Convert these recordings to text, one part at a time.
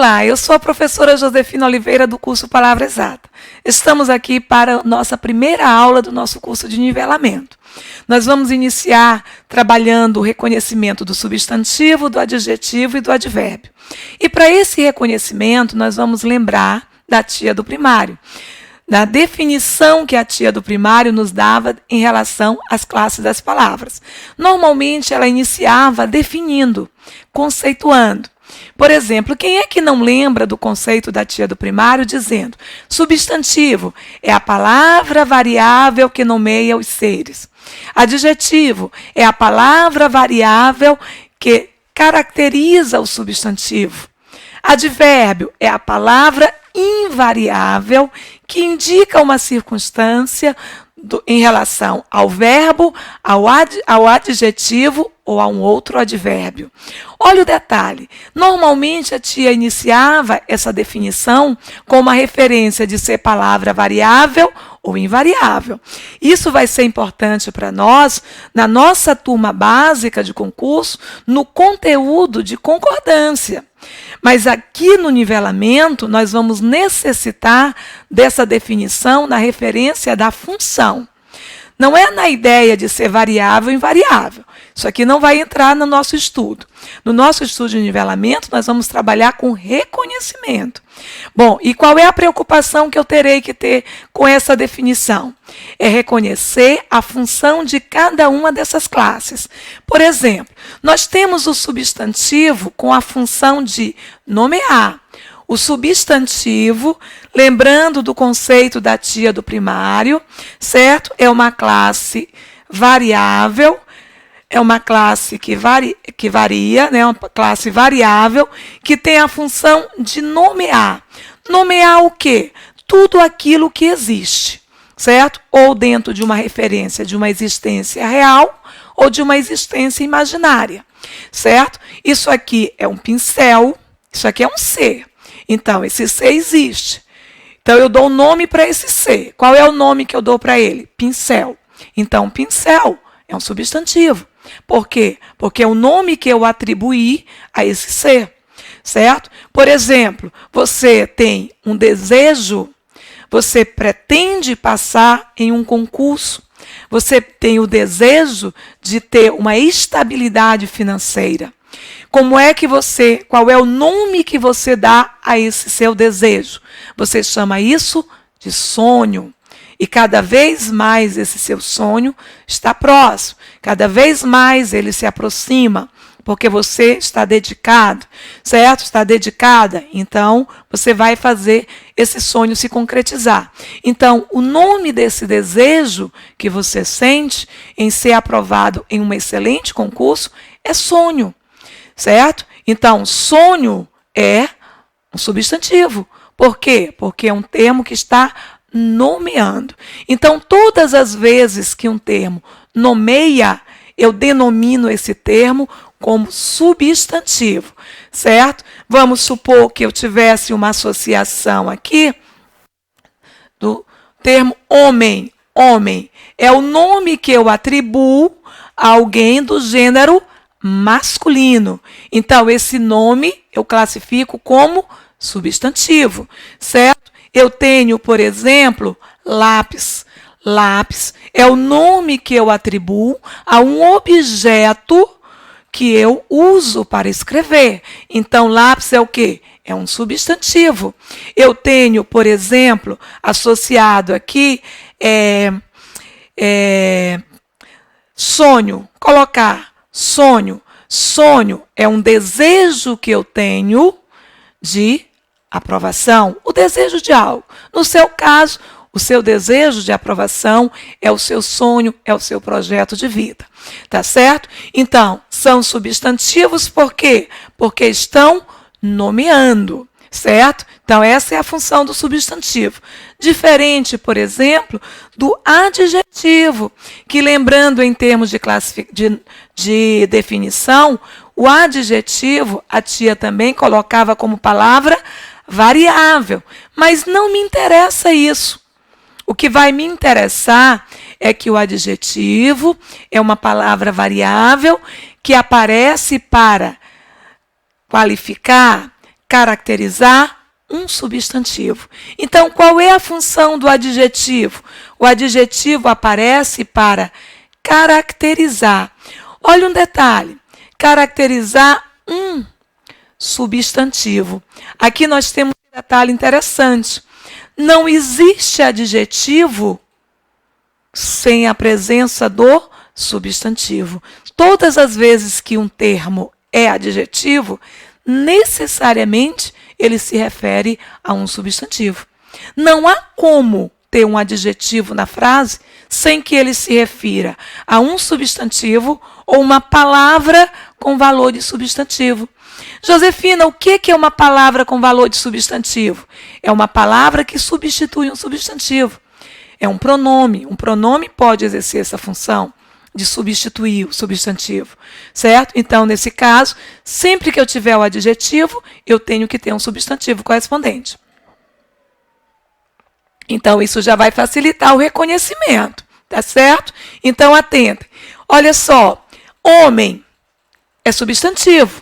Olá, eu sou a professora Josefina Oliveira do curso Palavra Exata. Estamos aqui para a nossa primeira aula do nosso curso de nivelamento. Nós vamos iniciar trabalhando o reconhecimento do substantivo, do adjetivo e do advérbio. E para esse reconhecimento, nós vamos lembrar da tia do primário, da definição que a tia do primário nos dava em relação às classes das palavras. Normalmente, ela iniciava definindo, conceituando. Por exemplo, quem é que não lembra do conceito da tia do primário dizendo: substantivo é a palavra variável que nomeia os seres. Adjetivo é a palavra variável que caracteriza o substantivo. Advérbio é a palavra invariável que indica uma circunstância em relação ao verbo, ao adjetivo ou a um outro advérbio. Olha o detalhe. Normalmente a tia iniciava essa definição com uma referência de ser palavra variável ou invariável. Isso vai ser importante para nós na nossa turma básica de concurso, no conteúdo de concordância. Mas aqui no nivelamento, nós vamos necessitar dessa definição na referência da função. Não é na ideia de ser variável ou invariável. Isso aqui não vai entrar no nosso estudo. No nosso estudo de nivelamento, nós vamos trabalhar com reconhecimento. Bom, e qual é a preocupação que eu terei que ter com essa definição? É reconhecer a função de cada uma dessas classes. Por exemplo, nós temos o substantivo com a função de nomear. O substantivo, lembrando do conceito da tia do primário, certo? É uma classe variável, é uma classe que varia, né? Uma classe variável que tem a função de nomear. Nomear o quê? Tudo aquilo que existe, certo? Ou dentro de uma referência de uma existência real ou de uma existência imaginária, certo? Isso aqui é um pincel, isso aqui é um ser. Então, esse ser existe. Então, eu dou um nome para esse ser. Qual é o nome que eu dou para ele? Pincel. Então, pincel é um substantivo. Por quê? Porque é o nome que eu atribuí a esse ser, certo? Por exemplo, você tem um desejo, você pretende passar em um concurso, você tem o desejo de ter uma estabilidade financeira. Qual é o nome que você dá a esse seu desejo? Você chama isso de sonho. E cada vez mais esse seu sonho está próximo. Cada vez mais ele se aproxima. Porque você está dedicado, certo? Está dedicada. Então, você vai fazer esse sonho se concretizar. Então, o nome desse desejo que você sente em ser aprovado em um excelente concurso é sonho. Certo? Então, sonho é um substantivo. Por quê? Porque é um termo que está nomeando. Então, todas as vezes que um termo nomeia, eu denomino esse termo como substantivo. Certo? Vamos supor que eu tivesse uma associação aqui do termo homem. Homem é o nome que eu atribuo a alguém do gênero masculino. Então, esse nome eu classifico como substantivo, certo? Eu tenho, por exemplo, lápis. Lápis é o nome que eu atribuo a um objeto que eu uso para escrever. Então, lápis é o quê? É um substantivo. Eu tenho, por exemplo, associado aqui sonho. Colocar sonho. Sonho é um desejo que eu tenho de aprovação, o desejo de algo. No seu caso, o seu desejo de aprovação é o seu sonho, é o seu projeto de vida. Tá certo? Então, são substantivos por quê? Porque estão nomeando, certo? Então, essa é a função do substantivo. Diferente, por exemplo, do adjetivo, que lembrando em termos de definição, o adjetivo a tia também colocava como palavra variável, mas não me interessa isso. O que vai me interessar é que o adjetivo é uma palavra variável que aparece para qualificar, caracterizar um substantivo. Então, qual é a função do adjetivo? O adjetivo aparece para caracterizar. Olha um detalhe, caracterizar um substantivo. Aqui nós temos um detalhe interessante. Não existe adjetivo sem a presença do substantivo. Todas as vezes que um termo é adjetivo, necessariamente ele se refere a um substantivo. Não há como ter um adjetivo na frase sem que ele se refira a um substantivo ou uma palavra com valor de substantivo. Josefina, o que é uma palavra com valor de substantivo? É uma palavra que substitui um substantivo. É um pronome. Um pronome pode exercer essa função de substituir o substantivo, certo? Então, nesse caso, sempre que eu tiver o adjetivo, eu tenho que ter um substantivo correspondente. Então, isso já vai facilitar o reconhecimento, tá certo? Então, atentem. Olha só, homem é substantivo.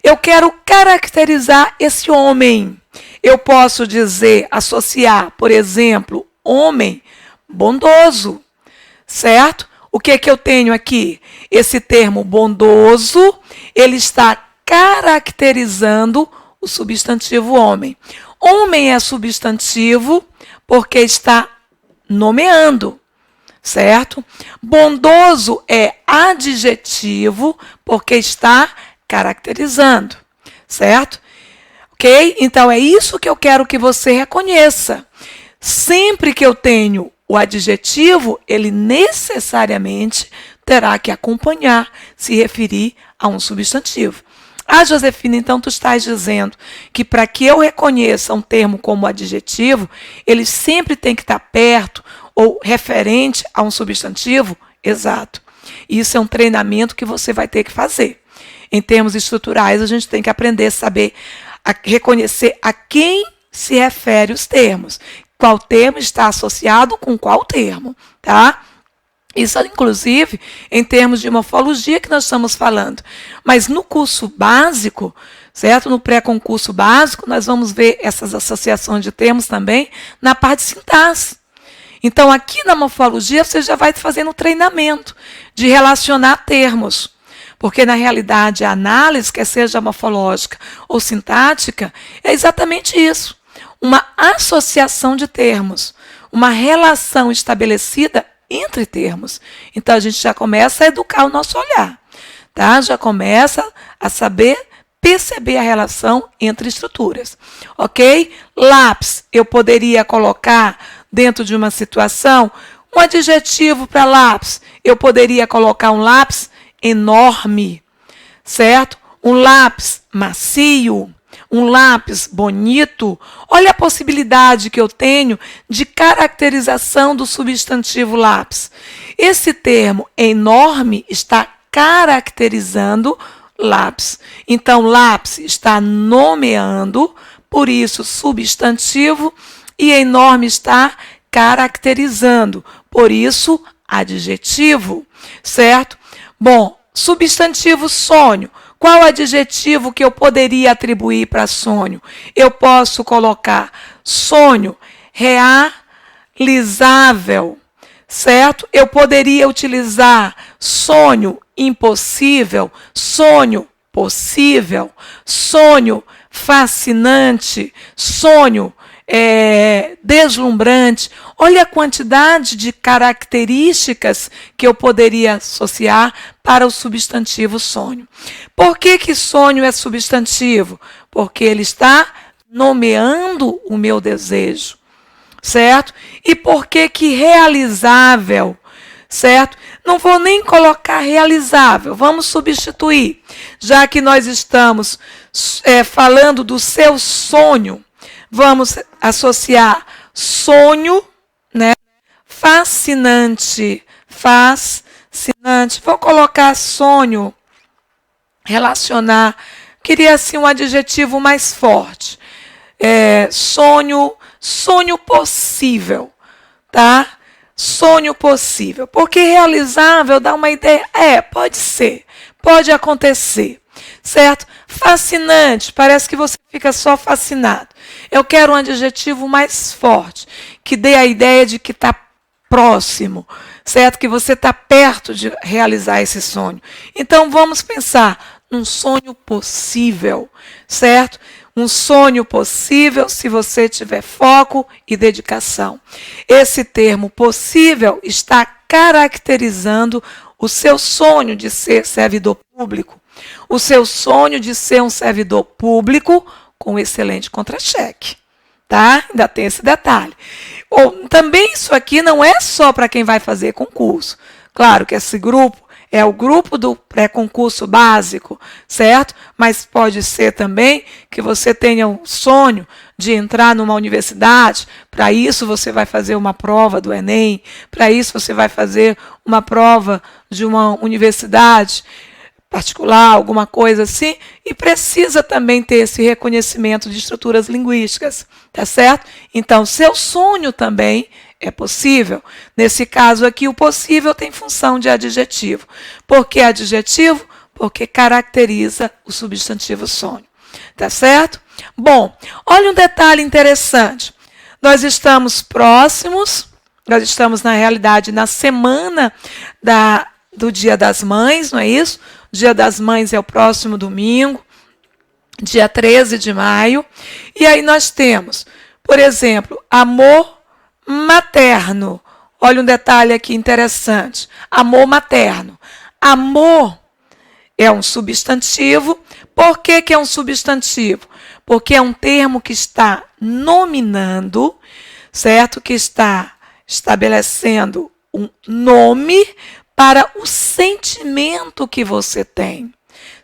Eu quero caracterizar esse homem. Eu posso dizer, associar, por exemplo, homem bondoso, certo? O que eu tenho aqui? Esse termo bondoso, ele está caracterizando o substantivo homem. Homem é substantivo porque está nomeando, certo? Bondoso é adjetivo porque está caracterizando, certo? Ok? Então, é isso que eu quero que você reconheça. Sempre que eu tenho o adjetivo, ele necessariamente terá que acompanhar, se referir a um substantivo. Ah, Josefina, então tu estás dizendo que para que eu reconheça um termo como adjetivo, ele sempre tem que estar perto ou referente a um substantivo? Exato. Isso é um treinamento que você vai ter que fazer. Em termos estruturais, a gente tem que aprender a saber reconhecer a quem se refere os termos. Qual termo está associado com qual termo, tá? Isso, inclusive, em termos de morfologia que nós estamos falando. Mas no curso básico, certo? No pré-concurso básico, nós vamos ver essas associações de termos também na parte de sintaxe. Então, aqui na morfologia, você já vai fazendo um treinamento de relacionar termos. Porque, na realidade, a análise, quer seja morfológica ou sintática, é exatamente isso. Uma associação de termos, uma relação estabelecida entre termos. Então, a gente já começa a educar o nosso olhar, tá? Já começa a saber perceber a relação entre estruturas, ok? Lápis, eu poderia colocar dentro de uma situação um adjetivo para lápis. Eu poderia colocar um lápis enorme, certo? Um lápis macio, um lápis bonito. Olha a possibilidade que eu tenho de caracterização do substantivo lápis. Esse termo enorme está caracterizando lápis. Então, lápis está nomeando, por isso, substantivo, e enorme está caracterizando, por isso, adjetivo, certo? Bom, substantivo sonho. Qual adjetivo que eu poderia atribuir para sonho? Eu posso colocar sonho realizável, certo? Eu poderia utilizar sonho impossível, sonho possível, sonho fascinante, sonho deslumbrante. Olha a quantidade de características que eu poderia associar para o substantivo sonho. Por que sonho é substantivo? Porque ele está nomeando o meu desejo, certo? E por que realizável, certo? Não vou nem colocar realizável, vamos substituir. Já que nós estamos falando do seu sonho, vamos associar sonho, né? Fascinante, fascinante. Vou colocar sonho, relacionar. Queria assim um adjetivo mais forte. Sonho possível, tá? Sonho possível. Porque realizável dá uma ideia. Pode ser, pode acontecer. certo? Fascinante, parece que você fica só fascinado. Eu quero um adjetivo mais forte, que dê a ideia de que está próximo, certo? Que você está perto de realizar esse sonho. Então vamos pensar num sonho possível, certo? Um sonho possível se você tiver foco e dedicação. Esse termo possível está caracterizando o seu sonho de ser servidor público, o seu sonho de ser um servidor público com excelente contra-cheque. Tá? Ainda tem esse detalhe. Também isso aqui não é só para quem vai fazer concurso. Claro que esse grupo é o grupo do pré-concurso básico, certo? Mas pode ser também que você tenha um sonho de entrar numa universidade. Para isso você vai fazer uma prova do Enem. Para isso você vai fazer uma prova de uma universidade particular, alguma coisa assim, e precisa também ter esse reconhecimento de estruturas linguísticas, tá certo? Então, seu sonho também é possível. Nesse caso aqui, o possível tem função de adjetivo. Por que adjetivo? Porque caracteriza o substantivo sonho, tá certo? Bom, olha um detalhe interessante. Nós estamos próximos, nós estamos, na realidade, na semana do Dia das Mães, não é isso? O Dia das Mães é o próximo domingo, dia 13 de maio. E aí nós temos, por exemplo, amor materno. Olha um detalhe aqui interessante. Amor materno. Amor é um substantivo. Por que é um substantivo? Porque é um termo que está nominando, certo? Que está estabelecendo um nome para o sentimento que você tem,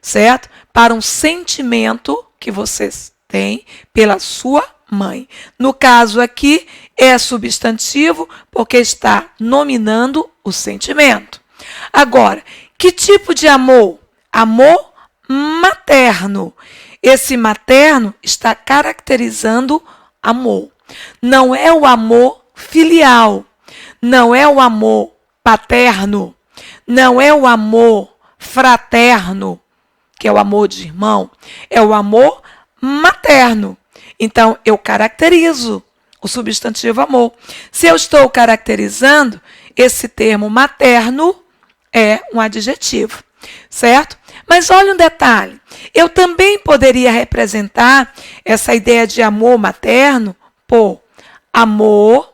certo? Para um sentimento que você tem pela sua mãe. No caso aqui, é substantivo porque está nominando o sentimento. Agora, que tipo de amor? Amor materno. Esse materno está caracterizando amor. Não é o amor filial, não é o amor paterno, não é o amor fraterno, que é o amor de irmão, é o amor materno. Então, eu caracterizo o substantivo amor. Se eu estou caracterizando, esse termo materno é um adjetivo, certo? Mas olha um detalhe, eu também poderia representar essa ideia de amor materno por amor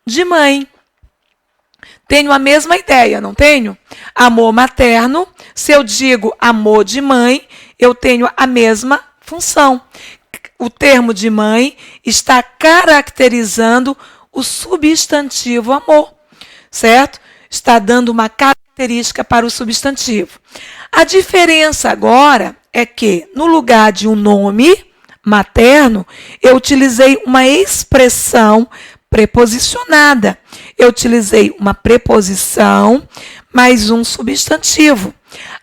de mãe. Tenho a mesma ideia, não tenho? Amor materno, se eu digo amor de mãe, eu tenho a mesma função. O termo de mãe está caracterizando o substantivo amor, certo? Está dando uma característica para o substantivo. A diferença agora é que, no lugar de um nome materno, eu utilizei uma expressão preposicionada. Eu utilizei uma preposição mais um substantivo.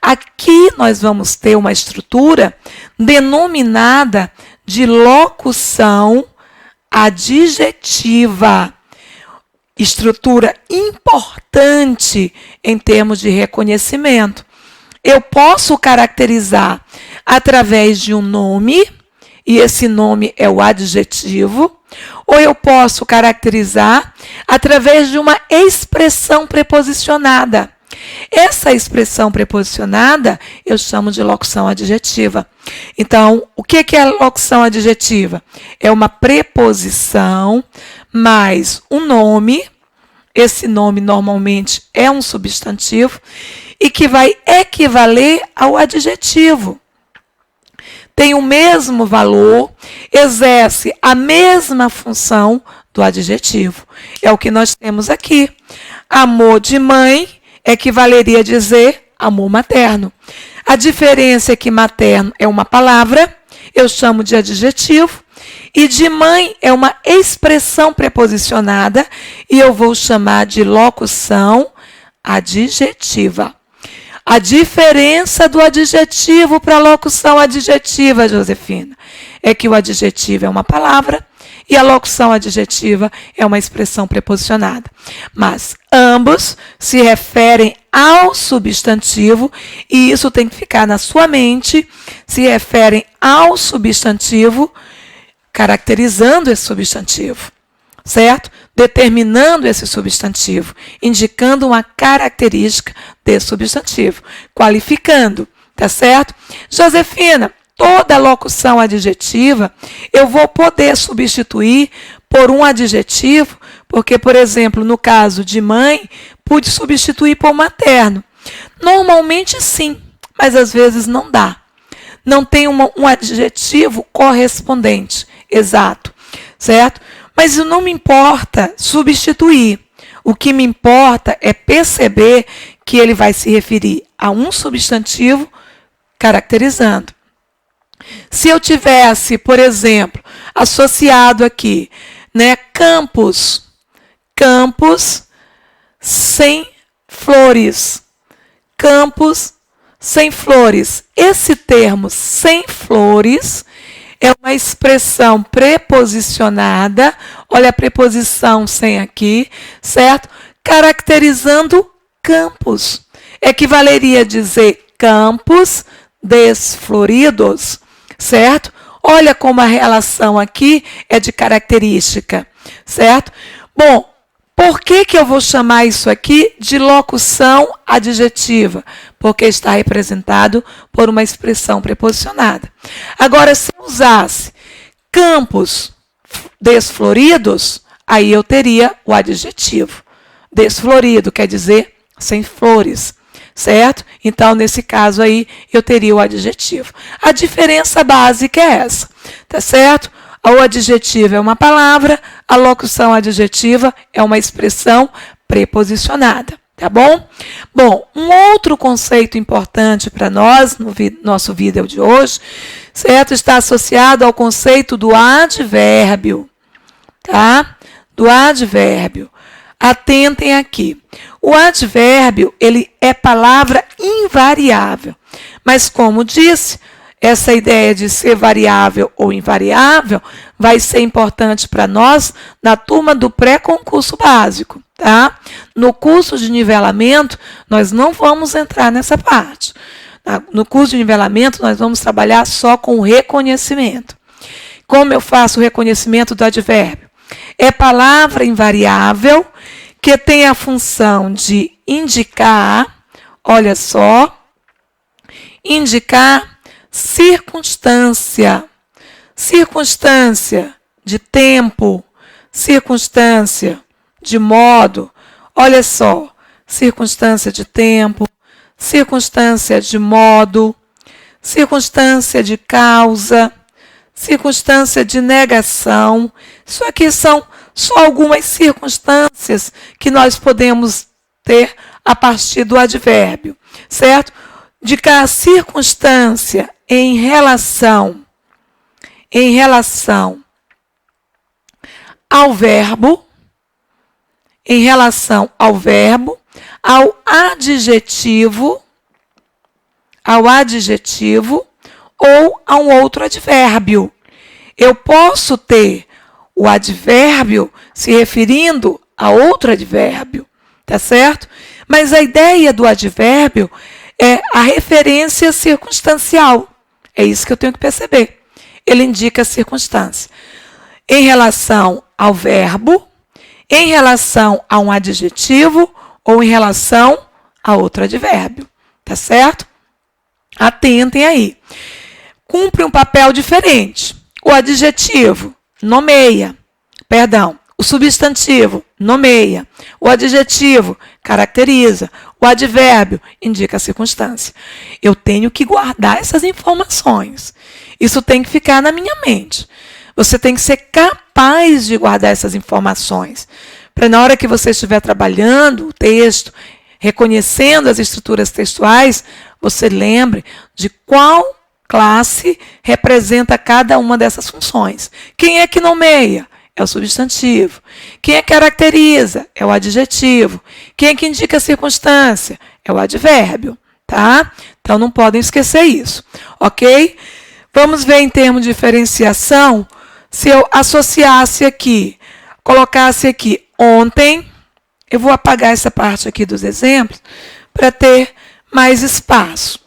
Aqui nós vamos ter uma estrutura denominada de locução adjetiva. Estrutura importante em termos de reconhecimento. Eu posso caracterizar através de um nome, e esse nome é o adjetivo, ou eu posso caracterizar através de uma expressão preposicionada. Essa expressão preposicionada eu chamo de locução adjetiva. Então, o que é a locução adjetiva? É uma preposição mais um nome. Esse nome normalmente é um substantivo e que vai equivaler ao adjetivo. Tem o mesmo valor, exerce a mesma função do adjetivo. É o que nós temos aqui. Amor de mãe equivaleria a dizer amor materno. A diferença é que materno é uma palavra, eu chamo de adjetivo, e de mãe é uma expressão preposicionada, e eu vou chamar de locução adjetiva. A diferença do adjetivo para a locução adjetiva, Josefina, é que o adjetivo é uma palavra e a locução adjetiva é uma expressão preposicionada. Mas ambos se referem ao substantivo, e isso tem que ficar na sua mente, se referem ao substantivo, caracterizando esse substantivo, certo? Determinando esse substantivo, indicando uma característica desse substantivo, qualificando, tá certo? Josefina, toda locução adjetiva eu vou poder substituir por um adjetivo, porque, por exemplo, no caso de mãe, pude substituir por materno. Normalmente sim, mas às vezes não dá. Não tem um adjetivo correspondente, exato, certo? Mas não me importa substituir. O que me importa é perceber que ele vai se referir a um substantivo caracterizando. Se eu tivesse, por exemplo, associado aqui, né, campos sem flores, campos sem flores. Esse termo sem flores é uma expressão preposicionada, olha a preposição sem aqui, certo? Caracterizando campos. Equivaleria a dizer campos desfloridos, certo? Olha como a relação aqui é de característica, certo? Bom, por que eu vou chamar isso aqui de locução adjetiva? Porque está representado por uma expressão preposicionada. Agora, se eu usasse campos desfloridos, aí eu teria o adjetivo. Desflorido quer dizer sem flores, certo? Então, nesse caso aí, eu teria o adjetivo. A diferença básica é essa, tá certo? O adjetivo é uma palavra, a locução adjetiva é uma expressão preposicionada, tá bom? Bom, um outro conceito importante para nós, no nosso vídeo de hoje, certo? Está associado ao conceito do advérbio, tá? Do advérbio. Atentem aqui. O advérbio, ele é palavra invariável, mas como disse, essa ideia de ser variável ou invariável vai ser importante para nós na turma do pré-concurso básico, tá? No curso de nivelamento, nós não vamos entrar nessa parte. No curso de nivelamento, nós vamos trabalhar só com o reconhecimento. Como eu faço o reconhecimento do advérbio? É palavra invariável que tem a função de indicar, olha só, indicar circunstância, circunstância de tempo, circunstância de modo, olha só, circunstância de tempo, circunstância de modo, circunstância de causa, circunstância de negação. Isso aqui são só algumas circunstâncias que nós podemos ter a partir do advérbio, certo? Indicar a circunstância em relação ao verbo, em relação ao verbo, ao adjetivo ou a um outro advérbio. Eu posso ter o advérbio se referindo a outro advérbio, tá certo? Mas a ideia do advérbio é a referência circunstancial. É isso que eu tenho que perceber. Ele indica a circunstância. Em relação ao verbo, em relação a um adjetivo ou em relação a outro advérbio. Tá certo? Atentem aí. Cumpre um papel diferente. O adjetivo nomeia. O substantivo nomeia. O adjetivo caracteriza. O advérbio indica a circunstância. Eu tenho que guardar essas informações. Isso tem que ficar na minha mente. Você tem que ser capaz de guardar essas informações. Para na hora que você estiver trabalhando o texto, reconhecendo as estruturas textuais, você lembre de qual classe representa cada uma dessas funções. Quem é que nomeia? É o substantivo. Quem é que caracteriza? É o adjetivo. Quem é que indica a circunstância? É o advérbio, tá? Então, não podem esquecer isso, ok? Vamos ver em termos de diferenciação, Se eu associasse aqui, colocasse aqui ontem, eu vou apagar essa parte aqui dos exemplos para ter mais espaço.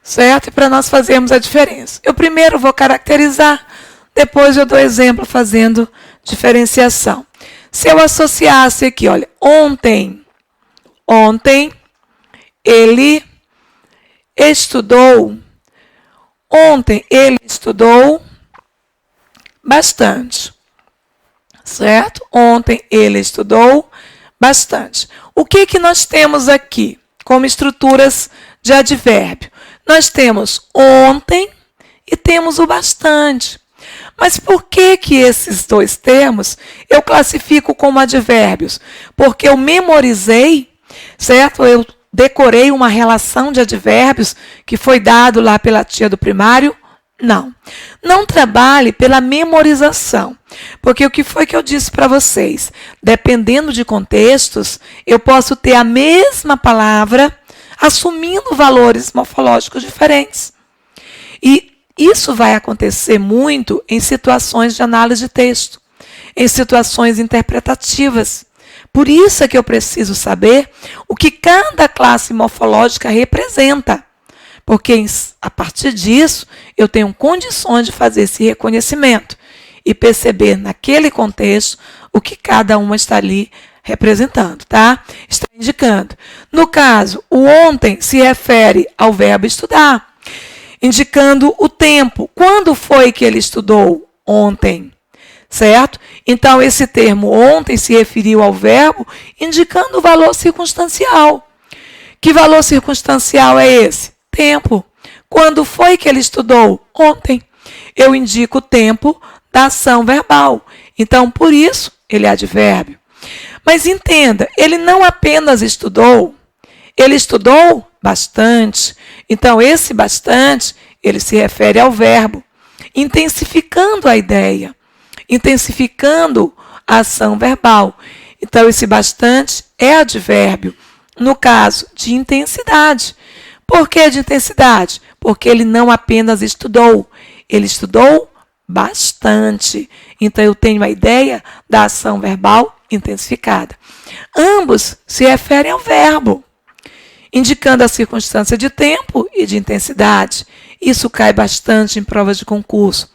Certo? E para nós fazermos a diferença. Eu primeiro vou caracterizar, depois eu dou exemplo fazendo diferenciação. Se eu associasse aqui, olha, ontem ele estudou bastante. Certo? Ontem ele estudou bastante. O que nós temos aqui como estruturas de advérbio? Nós temos ontem e temos o bastante. Mas por que esses dois termos eu classifico como advérbios? Porque eu memorizei, certo? Eu decorei uma relação de advérbios que foi dado lá pela tia do primário? Não. Não trabalhe pela memorização. Porque o que foi que eu disse para vocês? Dependendo de contextos, eu posso ter a mesma palavra assumindo valores morfológicos diferentes. E isso vai acontecer muito em situações de análise de texto, em situações interpretativas. Por isso é que eu preciso saber o que cada classe morfológica representa. Porque a partir disso, eu tenho condições de fazer esse reconhecimento e perceber naquele contexto o que cada uma está ali representando, tá? Está indicando. No caso, o ontem se refere ao verbo estudar, indicando o tempo. Quando foi que ele estudou? Ontem. Certo? Então, esse termo ontem se referiu ao verbo, indicando o valor circunstancial. Que valor circunstancial é esse? Tempo. Quando foi que ele estudou? Ontem. Eu indico o tempo da ação verbal. Então, por isso, ele é advérbio. Mas entenda, ele não apenas estudou, ele estudou bastante. Então, esse bastante, ele se refere ao verbo, intensificando a ideia, intensificando a ação verbal. Então, esse bastante é advérbio, no caso de intensidade. Por que de intensidade? Porque ele não apenas estudou, ele estudou bastante. Então, eu tenho a ideia da ação verbal intensificada. Ambos se referem ao verbo, indicando a circunstância de tempo e de intensidade. Isso cai bastante em provas de concurso.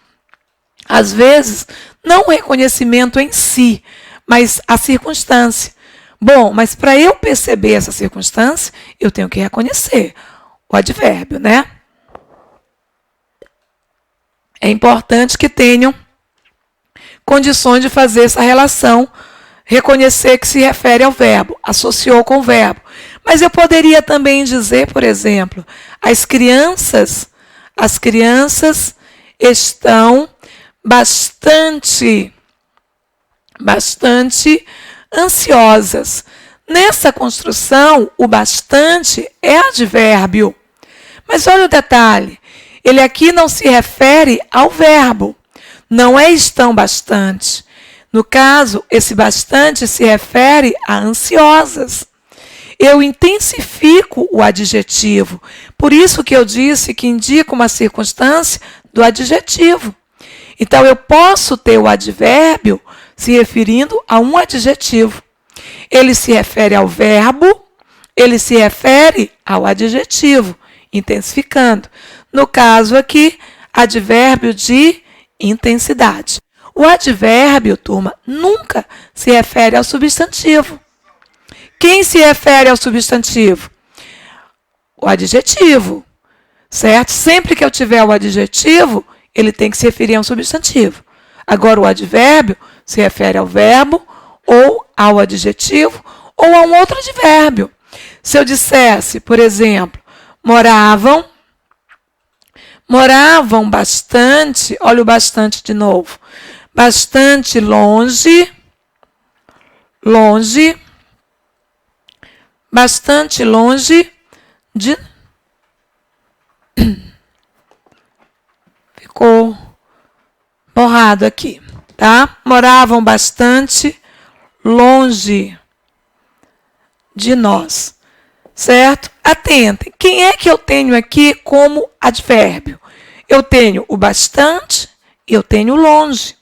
Às vezes, não o reconhecimento em si, mas a circunstância. Bom, mas para eu perceber essa circunstância, eu tenho que reconhecer o advérbio, né? É importante que tenham condições de fazer essa relação, reconhecer que se refere ao verbo, associou com o verbo. Mas eu poderia também dizer, por exemplo, as crianças estão bastante ansiosas. Nessa construção, o bastante é advérbio. Mas olha o detalhe, ele aqui não se refere ao verbo, não é estão bastante. No caso, esse bastante se refere a ansiosas. Eu intensifico o adjetivo. Por isso que eu disse que indica uma circunstância do adjetivo. Então, eu posso ter o advérbio se referindo a um adjetivo. Ele se refere ao verbo, ele se refere ao adjetivo, intensificando. No caso aqui, advérbio de intensidade. O advérbio, turma, nunca se refere ao substantivo. Quem se refere ao substantivo? O adjetivo, certo? Sempre que eu tiver o adjetivo, ele tem que se referir a um substantivo. Agora, o advérbio se refere ao verbo, ou ao adjetivo, ou a um outro advérbio. Se eu dissesse, por exemplo, moravam bastante, olha o bastante de novo, bastante longe, bastante longe de... Ficou borrado aqui, tá? Moravam bastante longe de nós, certo? Atentem, quem é que eu tenho aqui como advérbio? Eu tenho o bastante e eu tenho longe.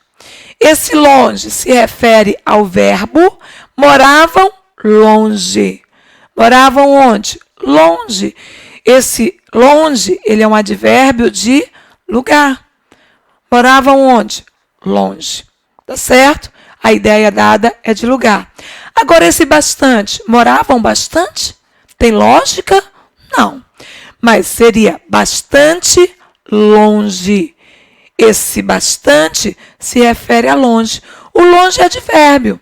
Esse longe se refere ao verbo moravam longe. Moravam onde? Longe. Esse longe, ele é um advérbio de lugar. Moravam onde? Longe. Tá certo? A ideia dada é de lugar. Agora, esse bastante, moravam bastante? Tem lógica? Não. Mas seria bastante longe. Esse bastante se refere a longe. O longe é advérbio.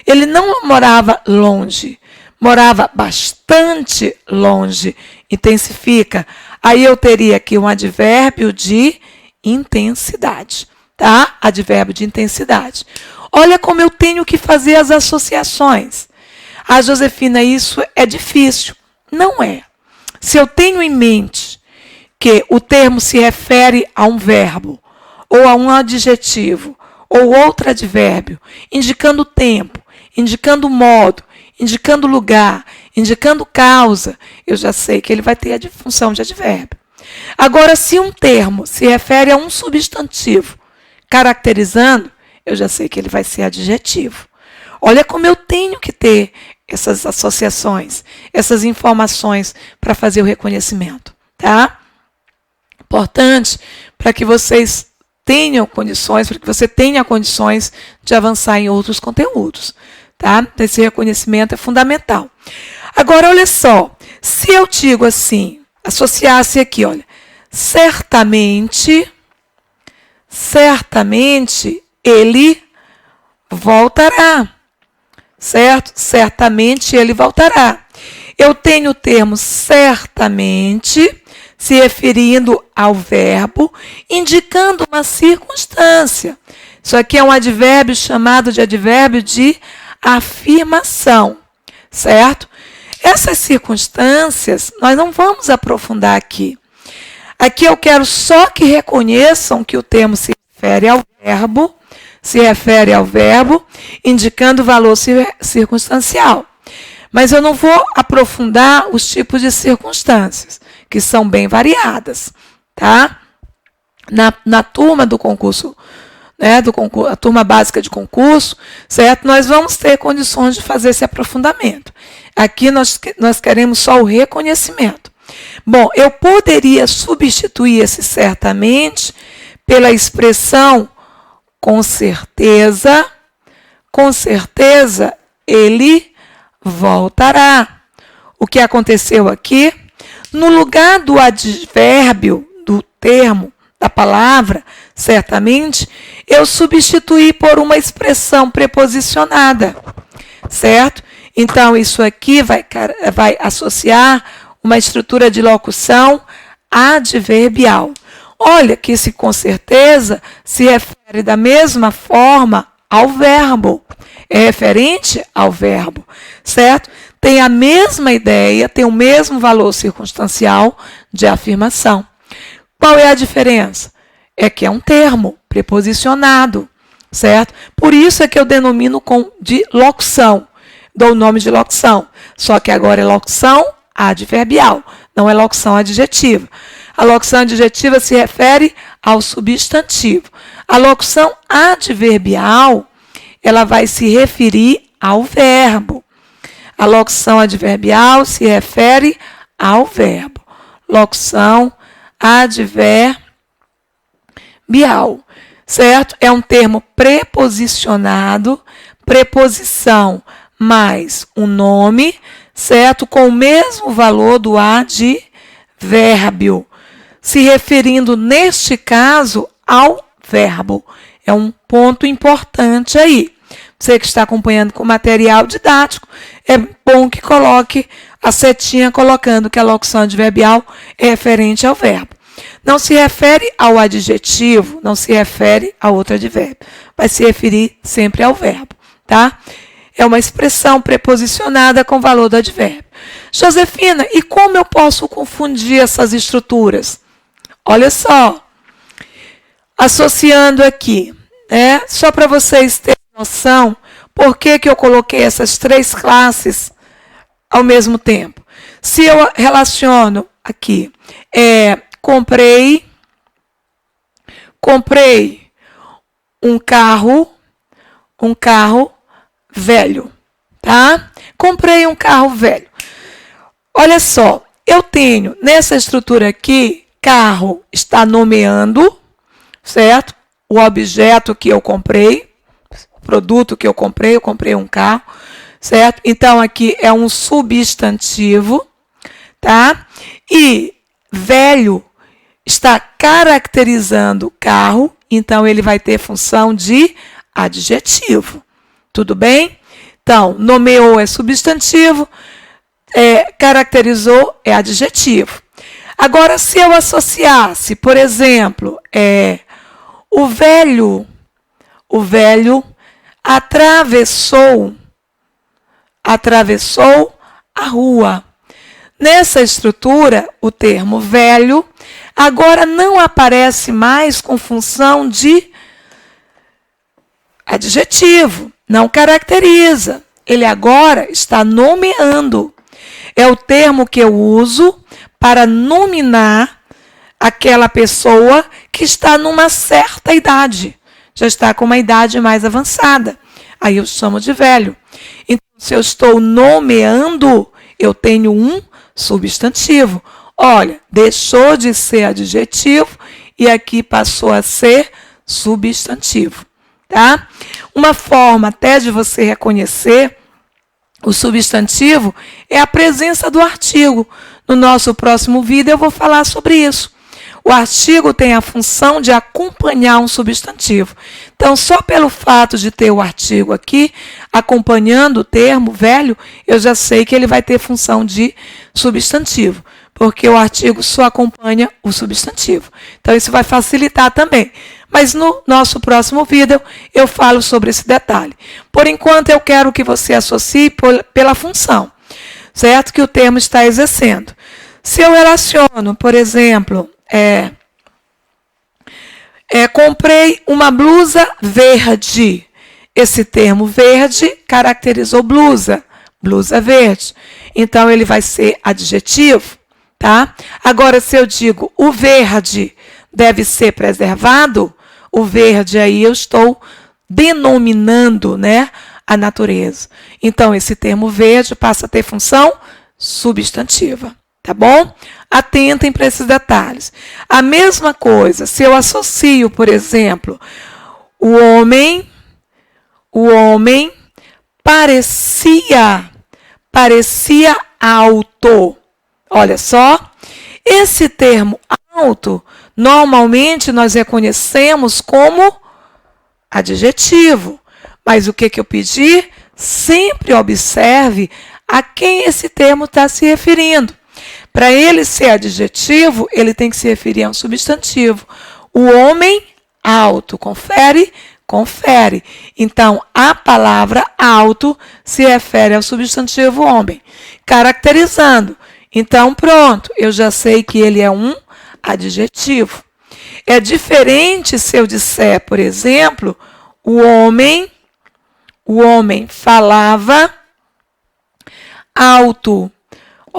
Ele não morava longe, morava bastante longe. Intensifica. Aí eu teria aqui um advérbio de intensidade, tá? Advérbio de intensidade. Olha como eu tenho que fazer as associações. Ah, Josefina, isso é difícil. Não é. Se eu tenho em mente que o termo se refere a um verbo, ou a um adjetivo, ou outro advérbio, indicando tempo, indicando modo, indicando lugar, indicando causa, eu já sei que ele vai ter a função de advérbio. Agora, se um termo se refere a um substantivo, caracterizando, eu já sei que ele vai ser adjetivo. Olha como eu tenho que ter essas associações, essas informações para fazer o reconhecimento, tá? Importante para que vocês tenham condições, para que você tenha condições de avançar em outros conteúdos, tá? Esse reconhecimento é fundamental. Agora, olha só, se eu digo assim, associasse aqui, olha, certamente ele voltará, certo? Certamente ele voltará. Eu tenho o termo certamente se referindo ao verbo, indicando uma circunstância. Isso aqui é um advérbio chamado de advérbio de afirmação, certo? Essas circunstâncias nós não vamos aprofundar aqui. Aqui eu quero só que reconheçam que o termo se refere ao verbo, indicando valor circunstancial. Mas eu não vou aprofundar os tipos de circunstâncias, que são bem variadas, tá? Na turma do concurso, né, a turma básica de concurso, certo? Nós vamos ter condições de fazer esse aprofundamento. Aqui nós queremos só o reconhecimento. Bom, eu poderia substituir esse certamente pela expressão com certeza ele voltará. O que aconteceu aqui? No lugar do advérbio, do termo, da palavra, certamente, eu substituí por uma expressão preposicionada, certo? Então, isso aqui vai associar uma estrutura de locução adverbial. Olha que esse com certeza se refere da mesma forma ao verbo. É referente ao verbo, certo? Tem a mesma ideia, tem o mesmo valor circunstancial de afirmação. Qual é a diferença? É que é um termo preposicionado, certo? Por isso é que eu denomino de locução, dou o nome de locução. Só que agora é locução adverbial, não é locução adjetiva. A locução adjetiva se refere ao substantivo. A locução adverbial, ela vai se referir ao verbo. A locução adverbial se refere ao verbo. Locução adverbial, certo? É um termo preposicionado, preposição mais um nome, certo? Com o mesmo valor do advérbio, se referindo, neste caso, ao verbo. É um ponto importante aí. Você que está acompanhando com material didático, é bom que coloque a setinha colocando que a locução adverbial é referente ao verbo. Não se refere ao adjetivo, não se refere a outro advérbio. Vai se referir sempre ao verbo, tá? É uma expressão preposicionada com valor do advérbio. Josefina, e como eu posso confundir essas estruturas? Olha só, associando aqui, né? Só para vocês terem noção, por que eu coloquei essas três classes ao mesmo tempo. Se eu relaciono aqui, comprei um carro velho, tá? Comprei um carro velho. Olha só, eu tenho nessa estrutura aqui, carro está nomeando, certo? O objeto que eu comprei, o produto que eu comprei um carro, certo? Então aqui é um substantivo, tá? E velho está caracterizando o carro, então ele vai ter função de adjetivo. Tudo bem? Então, nomeou é substantivo, caracterizou é adjetivo. Agora, se eu associasse, por exemplo, o velho atravessou a rua. Nessa estrutura, o termo velho agora não aparece mais com função de adjetivo, não caracteriza. Ele agora está nomeando. É o termo que eu uso para nominar aquela pessoa que está numa certa idade. Já está com uma idade mais avançada. Aí eu chamo de velho. Então, se eu estou nomeando, eu tenho um substantivo. Olha, deixou de ser adjetivo e aqui passou a ser substantivo. Tá? Uma forma até de você reconhecer o substantivo é a presença do artigo. No nosso próximo vídeo eu vou falar sobre isso. O artigo tem a função de acompanhar um substantivo. Então, só pelo fato de ter o artigo aqui, acompanhando o termo velho, eu já sei que ele vai ter função de substantivo, porque o artigo só acompanha o substantivo. Então, isso vai facilitar também. Mas no nosso próximo vídeo eu falo sobre esse detalhe. Por enquanto, eu quero que você associe pela função, certo? Que o termo está exercendo. Se eu relaciono, por exemplo, comprei uma blusa verde. Esse termo verde caracterizou blusa verde. Então, ele vai ser adjetivo, tá? Agora, se eu digo o verde deve ser preservado, o verde aí eu estou denominando, né, a natureza. Então, esse termo verde passa a ter função substantiva. Tá bom? Atentem para esses detalhes. A mesma coisa, se eu associo, por exemplo, o homem parecia alto. Olha só, esse termo alto, normalmente nós reconhecemos como adjetivo. Mas o que eu pedi? Sempre observe a quem esse termo está se referindo. Para ele ser adjetivo, ele tem que se referir a um substantivo. O homem alto, confere? Confere. Então, a palavra alto se refere ao substantivo homem, caracterizando. Então, pronto, eu já sei que ele é um adjetivo. É diferente se eu disser, por exemplo, o homem falava alto.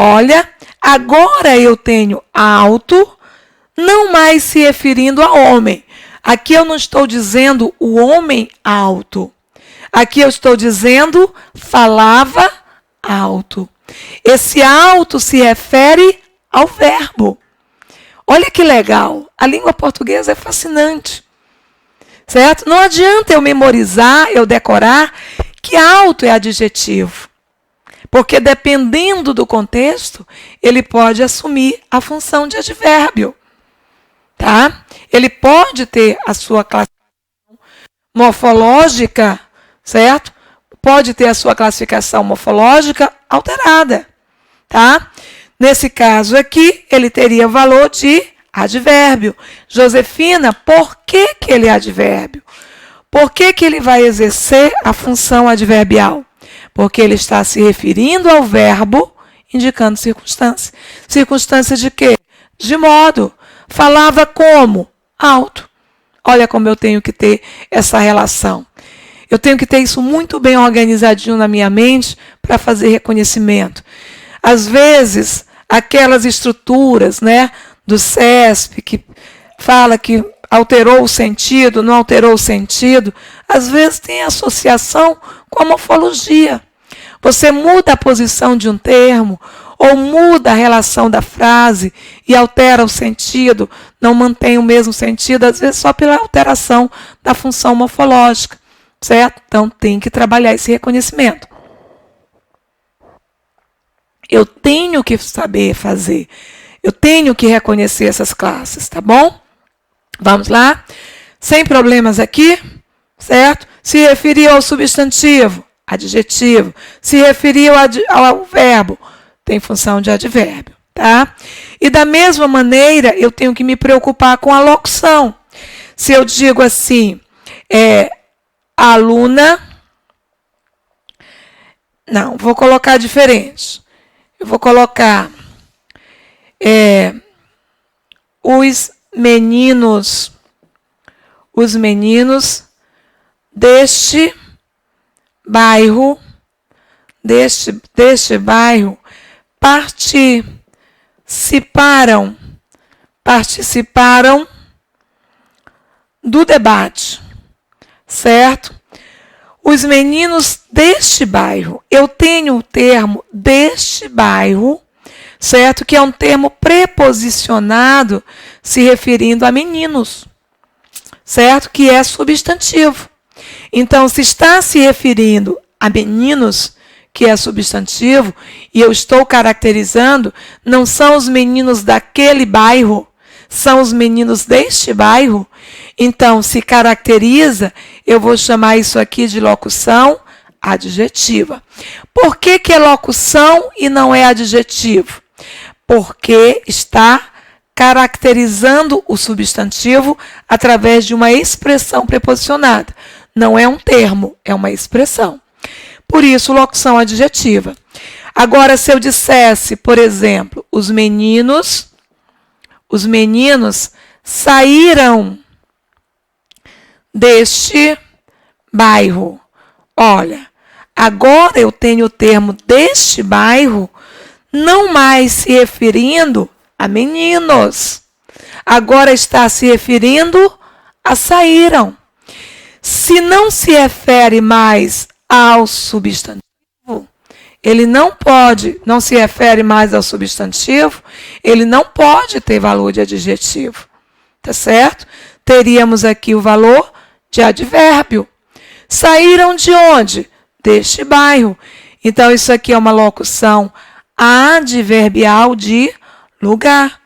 Olha, agora eu tenho alto, não mais se referindo a homem. Aqui eu não estou dizendo o homem alto. Aqui eu estou dizendo falava alto. Esse alto se refere ao verbo. Olha que legal. A língua portuguesa é fascinante. Certo? Não adianta eu memorizar, eu decorar que alto é adjetivo. Porque dependendo do contexto, ele pode assumir a função de advérbio. Tá? Ele pode ter a sua classificação morfológica, certo? Pode ter a sua classificação morfológica alterada. Tá? Nesse caso aqui, ele teria valor de advérbio. Josefina, por que ele é advérbio? Por que ele vai exercer a função adverbial? Porque ele está se referindo ao verbo, indicando circunstância. Circunstância de quê? De modo. Falava como? Alto. Olha como eu tenho que ter essa relação. Eu tenho que ter isso muito bem organizadinho na minha mente para fazer reconhecimento. Às vezes, aquelas estruturas, né, do CESP, que fala que alterou o sentido, não alterou o sentido, às vezes tem associação com a morfologia. Você muda a posição de um termo ou muda a relação da frase e altera o sentido, não mantém o mesmo sentido, às vezes só pela alteração da função morfológica, certo? Então tem que trabalhar esse reconhecimento. Eu tenho que saber fazer, eu tenho que reconhecer essas classes, tá bom? Vamos lá? Sem problemas aqui, certo? Se referiu ao substantivo, adjetivo. Se referiu ao verbo, tem função de advérbio, tá? E da mesma maneira, eu tenho que me preocupar com a locução. Se eu digo assim, a aluna... Não, vou colocar diferente. Eu vou colocar os meninos deste bairro participaram do debate, certo? Os meninos deste bairro, eu tenho o termo deste bairro, certo? Que é um termo preposicionado se referindo a meninos, certo? Que é substantivo. Então, se está se referindo a meninos, que é substantivo, e eu estou caracterizando, não são os meninos daquele bairro, são os meninos deste bairro. Então, se caracteriza, eu vou chamar isso aqui de locução adjetiva. Por que é locução e não é adjetivo? Porque está caracterizando o substantivo através de uma expressão preposicionada. Não é um termo, é uma expressão. Por isso, locução adjetiva. Agora, se eu dissesse, por exemplo, os meninos saíram deste bairro. Olha, agora eu tenho o termo deste bairro não mais se referindo a meninos. Agora está se referindo a saíram. Se não se refere mais ao substantivo, ele não se refere mais ao substantivo, ele não pode ter valor de adjetivo, tá certo? Teríamos aqui o valor de advérbio. Saíram de onde? Deste bairro. Então, isso aqui é uma locução adverbial de lugar,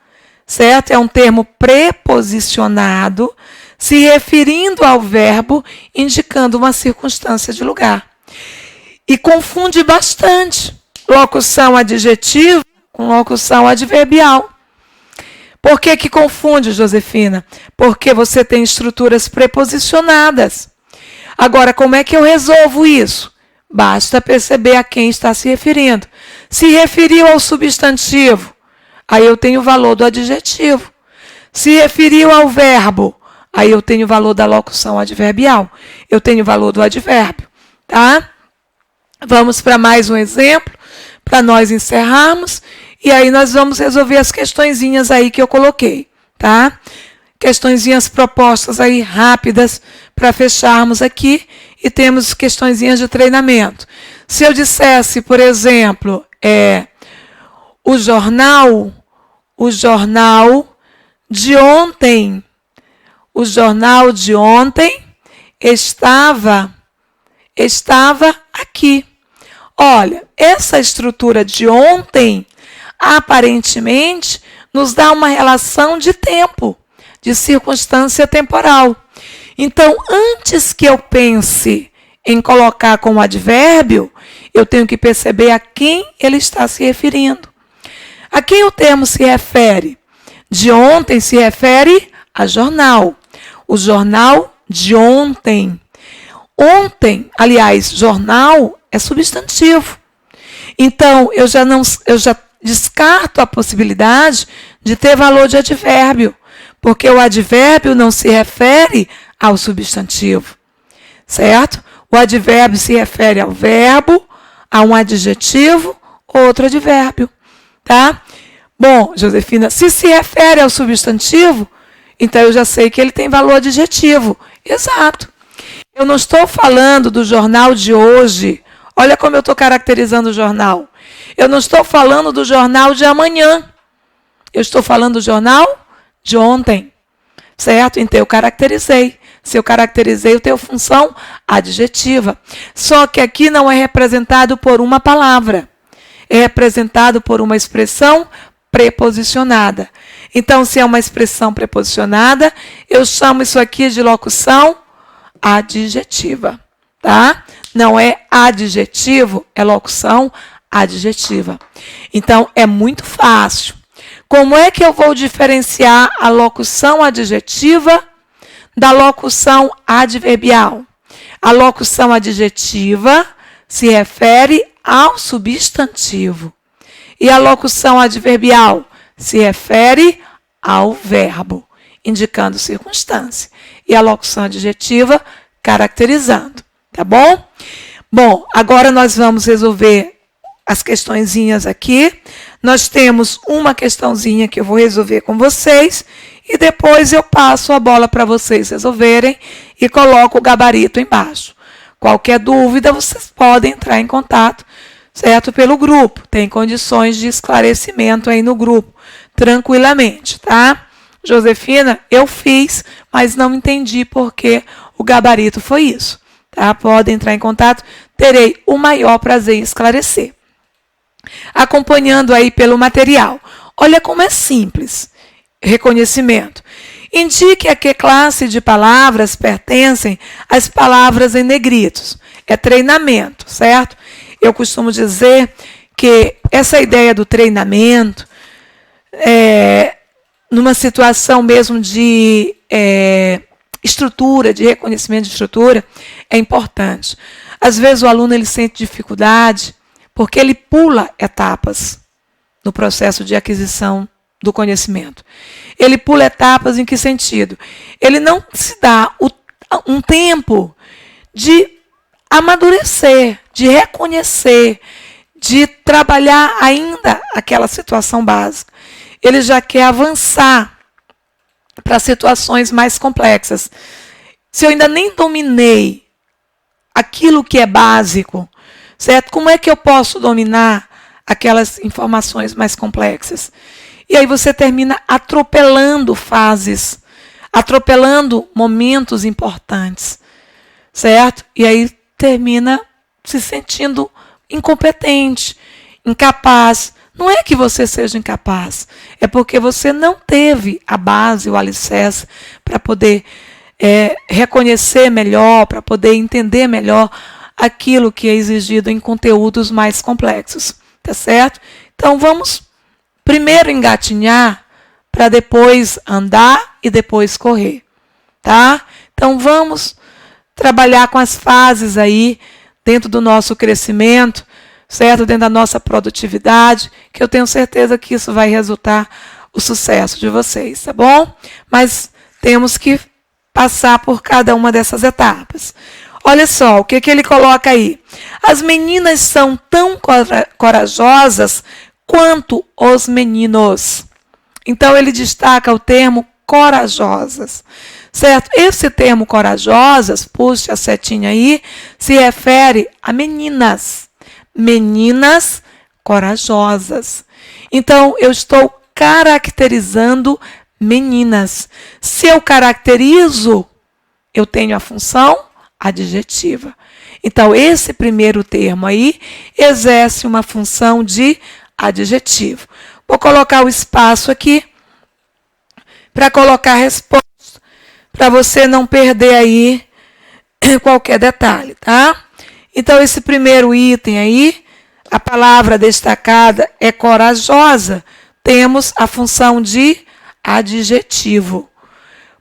certo? É um termo preposicionado se referindo ao verbo, indicando uma circunstância de lugar. E confunde bastante locução adjetiva com locução adverbial. Por que confunde, Josefina? Porque você tem estruturas preposicionadas. Agora, como é que eu resolvo isso? Basta perceber a quem está se referindo. Se referiu ao substantivo, aí eu tenho o valor do adjetivo. Se referiu ao verbo, aí eu tenho o valor da locução adverbial. Eu tenho o valor do advérbio, tá? Vamos para mais um exemplo, para nós encerrarmos. E aí nós vamos resolver as questõezinhas aí que eu coloquei, tá? Questõezinhas propostas aí rápidas para fecharmos aqui. E temos questõezinhas de treinamento. Se eu dissesse, por exemplo, o jornal de ontem estava aqui. Olha, essa estrutura de ontem, aparentemente, nos dá uma relação de tempo, de circunstância temporal. Então, antes que eu pense em colocar como advérbio, eu tenho que perceber a quem ele está se referindo. A quem o termo se refere? De ontem se refere a jornal. O jornal de ontem. Ontem, aliás, jornal é substantivo. Então, eu já descarto a possibilidade de ter valor de advérbio, porque o advérbio não se refere ao substantivo, certo? O advérbio se refere ao verbo, a um adjetivo, outro advérbio, tá? Bom, Josefina, se refere ao substantivo, Então eu já sei que ele tem valor adjetivo. Exato. Eu não estou falando do jornal de hoje. Olha como eu estou caracterizando o jornal. Eu não estou falando do jornal de amanhã. Eu estou falando do jornal de ontem. Certo? Então eu caracterizei. Se eu caracterizei, eu tenho função adjetiva. Só que aqui não é representado por uma palavra. É representado por uma expressão preposicionada. Então, se é uma expressão preposicionada, eu chamo isso aqui de locução adjetiva. Tá? Não é adjetivo, é locução adjetiva. Então, é muito fácil. Como é que eu vou diferenciar a locução adjetiva da locução adverbial? A locução adjetiva se refere ao substantivo. E a locução adverbial se refere ao verbo, indicando circunstância. E a locução adjetiva caracterizando. Tá bom? Bom, agora nós vamos resolver as questõezinhas aqui. Nós temos uma questãozinha que eu vou resolver com vocês e depois eu passo a bola para vocês resolverem e coloco o gabarito embaixo. Qualquer dúvida, vocês podem entrar em contato, certo? Pelo grupo. Tem condições de esclarecimento aí no grupo, tranquilamente, tá? Josefina, eu fiz, mas não entendi porque o gabarito foi isso, tá? Podem entrar em contato, terei o maior prazer em esclarecer. Acompanhando aí pelo material. Olha como é simples. Reconhecimento. Indique a que classe de palavras pertencem as palavras em negritos. É treinamento, certo? Eu costumo dizer que essa ideia do treinamento, numa situação mesmo de estrutura, de reconhecimento de estrutura, é importante. Às vezes o aluno ele sente dificuldade porque ele pula etapas no processo de aquisição do conhecimento. Ele pula etapas em que sentido? Ele não se dá um tempo de amadurecer, de reconhecer, de trabalhar ainda aquela situação básica. Ele já quer avançar para situações mais complexas. Se eu ainda nem dominei aquilo que é básico, certo? Como é que eu posso dominar aquelas informações mais complexas? E aí você termina atropelando fases, atropelando momentos importantes, certo? E aí termina se sentindo incompetente, incapaz. Não é que você seja incapaz, é porque você não teve a base, o alicerce para poder reconhecer melhor, para poder entender melhor aquilo que é exigido em conteúdos mais complexos, tá certo? Então vamos primeiro engatinhar para depois andar e depois correr, tá? Então vamos trabalhar com as fases aí dentro do nosso crescimento, certo? Dentro da nossa produtividade, que eu tenho certeza que isso vai resultar o sucesso de vocês, tá bom? Mas temos que passar por cada uma dessas etapas. Olha só, o que ele coloca aí? As meninas são tão corajosas quanto os meninos. Então, ele destaca o termo corajosas, certo? Esse termo corajosas, puxe a setinha aí, se refere a meninas. Meninas corajosas. Então, eu estou caracterizando meninas. Se eu caracterizo, eu tenho a função adjetiva. Então, esse primeiro termo aí exerce uma função de adjetivo. Vou colocar o espaço aqui para colocar a resposta, para você não perder aí qualquer detalhe, tá? Então, esse primeiro item aí, a palavra destacada é corajosa, temos a função de adjetivo.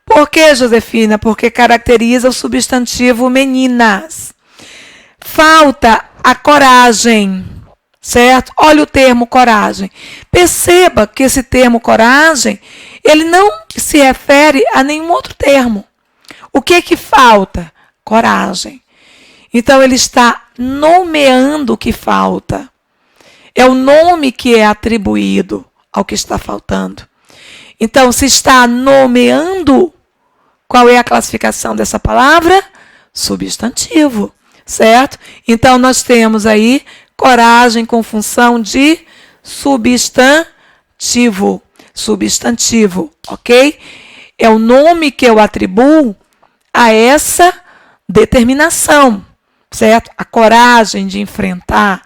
Por que, Josefina? Porque caracteriza o substantivo meninas. Falta a coragem, certo? Olha o termo coragem. Perceba que esse termo coragem, ele não se refere a nenhum outro termo. O que falta? Coragem. Então, ele está nomeando o que falta. É o nome que é atribuído ao que está faltando. Então, se está nomeando, qual é a classificação dessa palavra? Substantivo, certo? Então, nós temos aí coragem com função de substantivo. Substantivo, ok? É o nome que eu atribuo a essa determinação, certo? A coragem de enfrentar,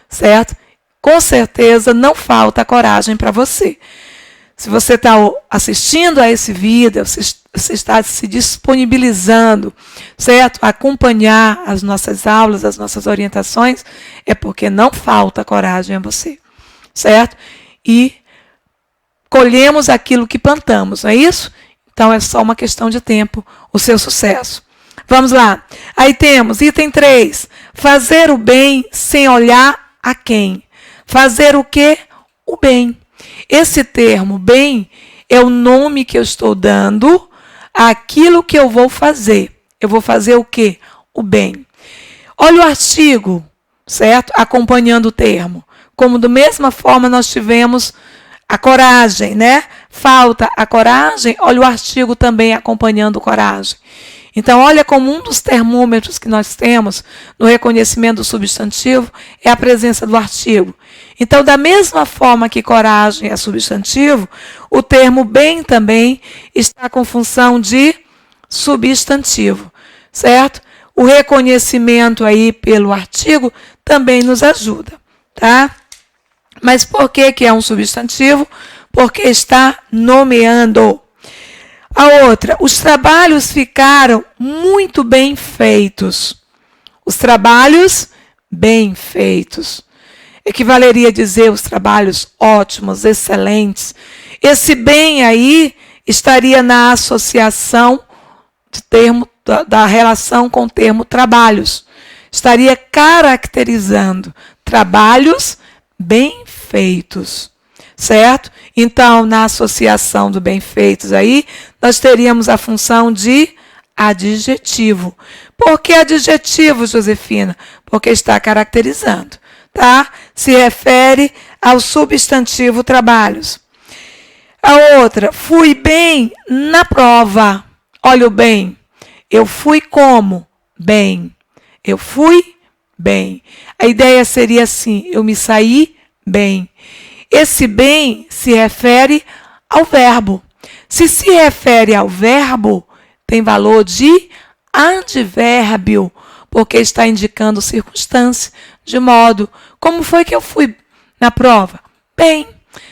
certo? Com certeza não falta coragem para você. Se você está assistindo a esse vídeo, você está se disponibilizando, certo? A acompanhar as nossas aulas, as nossas orientações, é porque não falta coragem a você, certo? E colhemos aquilo que plantamos, não é isso? Então é só uma questão de tempo o seu sucesso. Vamos lá. Aí temos item 3. Fazer o bem sem olhar a quem. Fazer o quê? O bem. Esse termo, bem, é o nome que eu estou dando àquilo que eu vou fazer. Eu vou fazer o quê? O bem. Olha o artigo, certo? Acompanhando o termo. Como da mesma forma nós tivemos a coragem, né? Falta a coragem, olha o artigo também acompanhando coragem. Então, olha como um dos termômetros que nós temos no reconhecimento do substantivo é a presença do artigo. Então, da mesma forma que coragem é substantivo, o termo bem também está com função de substantivo, certo? O reconhecimento aí pelo artigo também nos ajuda, tá? Mas por que é um substantivo? Porque está nomeando. A outra, os trabalhos ficaram muito bem feitos. Os trabalhos bem feitos. Equivaleria a dizer os trabalhos ótimos, excelentes. Esse bem aí estaria na associação de termo, da relação com o termo trabalhos. Estaria caracterizando trabalhos bem feitos, certo? Então, na associação do bem feitos aí, nós teríamos a função de adjetivo. Por que adjetivo, Josefina? Porque está caracterizando, tá? Se refere ao substantivo trabalhos. A outra, fui bem na prova. Olha o bem. Eu fui como? Bem. Eu fui bem. A ideia seria assim, eu me saí bem. Esse bem se refere ao verbo. Se refere ao verbo, tem valor de advérbio, porque está indicando circunstância, de modo, como foi que eu fui na prova? Bem,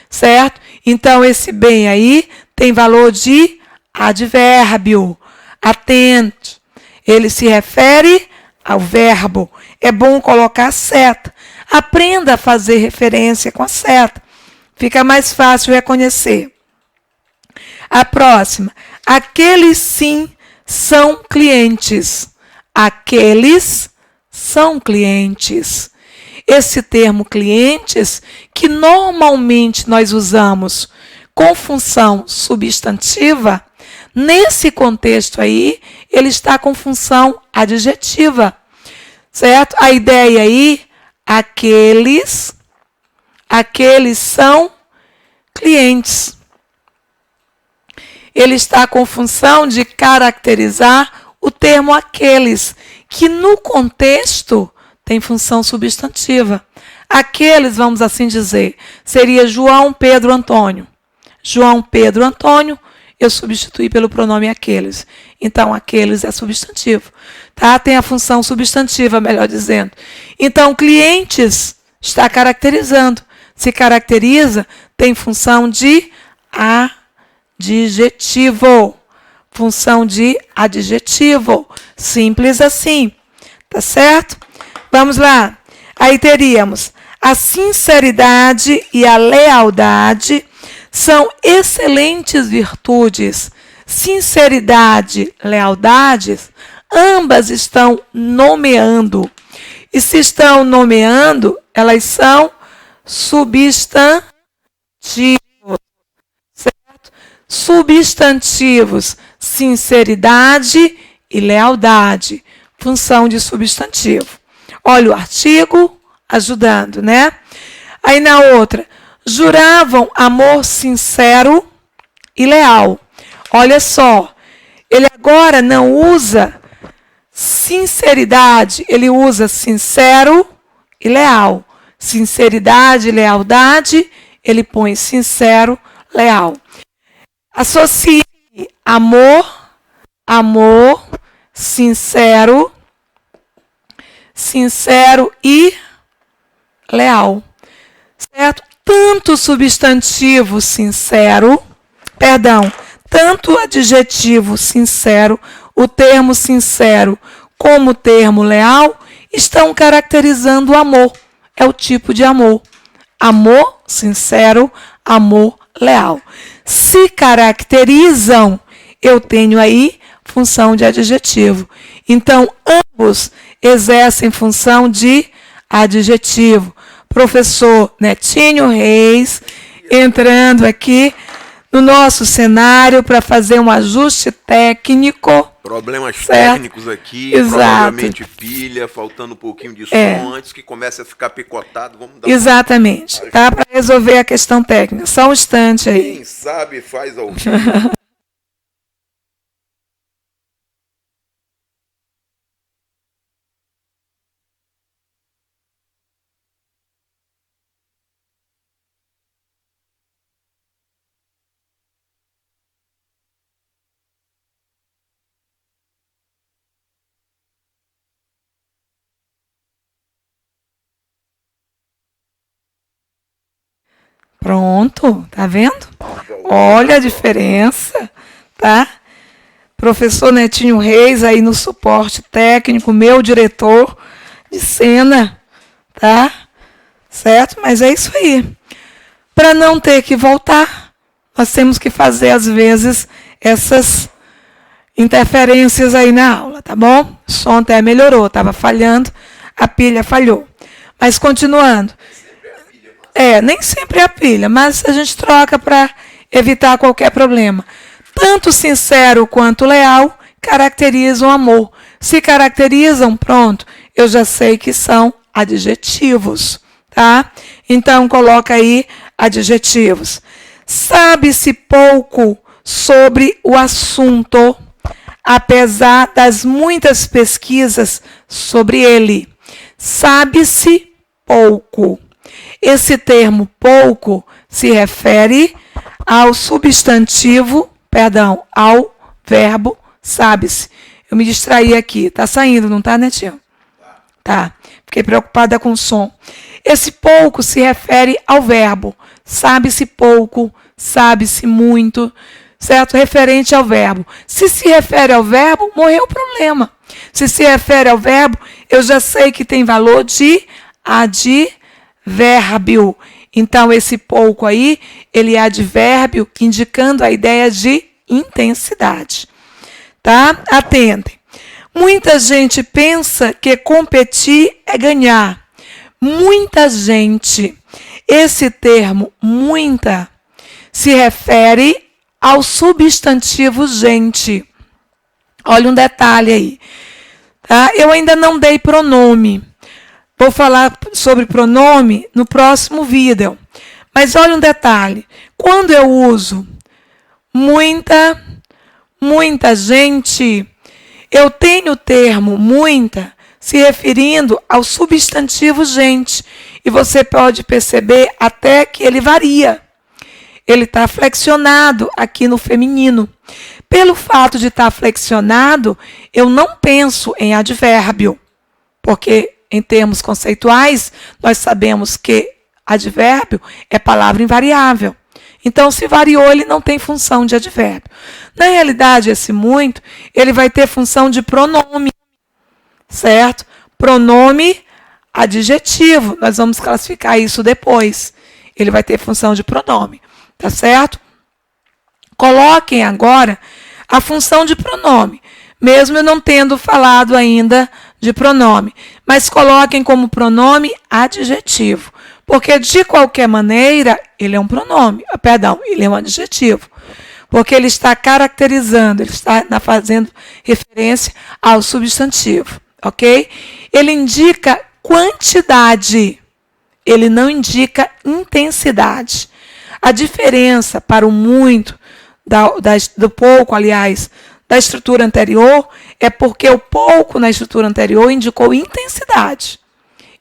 certo? Então, esse bem aí tem valor de advérbio. Atente. Ele se refere ao verbo. É bom colocar seta. Aprenda a fazer referência com a seta. Fica mais fácil reconhecer. A próxima. Aqueles sim são clientes. Aqueles são clientes. Esse termo clientes, que normalmente nós usamos com função substantiva, nesse contexto aí, ele está com função adjetiva. Certo? A ideia aí, aqueles são clientes. Ele está com função de caracterizar o termo aqueles, que no contexto tem função substantiva. Aqueles, vamos assim dizer, seria João, Pedro, Antônio. João, Pedro, Antônio, eu substituí pelo pronome aqueles. Então, aqueles é substantivo. Tá? Tem a função substantiva, melhor dizendo. Então, clientes está caracterizando. Se caracteriza, tem função de adjetivo. Função de adjetivo. Simples assim. Tá certo? Vamos lá. Aí teríamos a sinceridade e a lealdade são excelentes virtudes. Sinceridade, lealdade, ambas estão nomeando. E se estão nomeando, elas são substantivos, certo? Substantivos, sinceridade e lealdade, função de substantivo. Olha o artigo ajudando, né? Aí na outra, juravam amor sincero e leal. Olha só, ele agora não usa sinceridade, ele usa sincero e leal. Sinceridade e lealdade, ele põe sincero, leal. Associe amor, sincero e leal. Certo? Tanto o substantivo sincero, tanto o adjetivo sincero, o termo sincero, como o termo leal, estão caracterizando o amor. É o tipo de amor. Amor sincero, amor leal. Se caracterizam, eu tenho aí função de adjetivo. Então, ambos exercem função de adjetivo. Professor Netinho Reis, entrando aqui no nosso cenário para fazer um ajuste técnico. Problemas técnicos aqui, provavelmente pilha, faltando um pouquinho de som, antes que comece a ficar picotado, vamos dar Exatamente, tá? Para resolver a questão técnica. Só um instante aí. Quem sabe faz ao vivo. Pronto, tá vendo? Olha a diferença, tá? Professor Netinho Reis aí no suporte técnico, meu diretor de cena, tá? Certo? Mas é isso aí. Para não ter que voltar, nós temos que fazer, às vezes, essas interferências aí na aula, tá bom? O som até melhorou, estava falhando, a pilha falhou. Mas continuando. Nem sempre é a pilha, mas a gente troca para evitar qualquer problema. Tanto sincero quanto leal caracterizam amor. Se caracterizam, pronto, eu já sei que são adjetivos, tá? Então, coloca aí adjetivos. Sabe-se pouco sobre o assunto, apesar das muitas pesquisas sobre ele. Sabe-se pouco. Esse termo pouco se refere ao substantivo, ao verbo sabe-se. Eu me distraí aqui. Tá saindo, não tá, Netinho? Tá. Fiquei preocupada com o som. Esse pouco se refere ao verbo. Sabe-se pouco, sabe-se muito, certo? Referente ao verbo. Se refere ao verbo, morreu o problema. Se refere ao verbo, eu já sei que tem valor de advérbio. Então, esse pouco aí, ele é advérbio, indicando a ideia de intensidade. Tá? Atentem. Muita gente pensa que competir é ganhar. Muita gente. Esse termo, muita, se refere ao substantivo gente. Olha um detalhe aí. Tá? Eu ainda não dei pronome. Vou falar sobre pronome no próximo vídeo. Mas olha um detalhe. Quando eu uso muita gente, eu tenho o termo muita se referindo ao substantivo gente. E você pode perceber até que ele varia. Ele está flexionado aqui no feminino. Pelo fato de estar flexionado, eu não penso em advérbio, porque em termos conceituais, nós sabemos que advérbio é palavra invariável. Então, se variou, ele não tem função de advérbio. Na realidade, esse muito, ele vai ter função de pronome, certo? Pronome adjetivo. Nós vamos classificar isso depois. Ele vai ter função de pronome, tá certo? Coloquem agora a função de pronome, mesmo eu não tendo falado ainda de pronome, mas coloquem como pronome adjetivo, porque de qualquer maneira ele é um pronome, ele é um adjetivo, porque ele está caracterizando, ele está fazendo referência ao substantivo, ok? Ele indica quantidade, ele não indica intensidade. A diferença para o muito do pouco, aliás, da estrutura anterior, é porque o pouco na estrutura anterior indicou intensidade.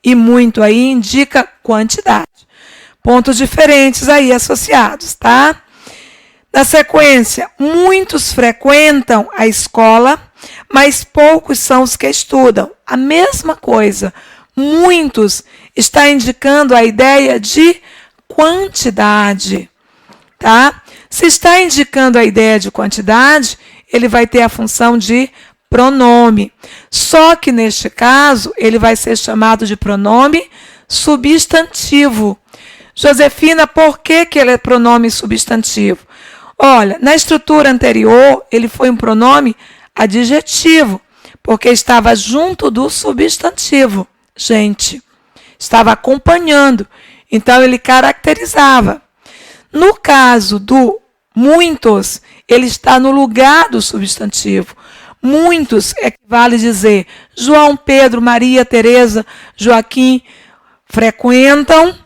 E muito aí indica quantidade. Pontos diferentes aí associados, tá? Na sequência, muitos frequentam a escola, mas poucos são os que estudam. A mesma coisa. Muitos está indicando a ideia de quantidade, tá? Se está indicando a ideia de quantidade, ele vai ter a função de pronome. Só que, neste caso, ele vai ser chamado de pronome substantivo. Josefina, por que ele é pronome substantivo? Olha, na estrutura anterior, ele foi um pronome adjetivo, porque estava junto do substantivo. Gente, estava acompanhando. Então, ele caracterizava. No caso do muitos, ele está no lugar do substantivo. Muitos equivale a dizer João, Pedro, Maria, Teresa, Joaquim frequentam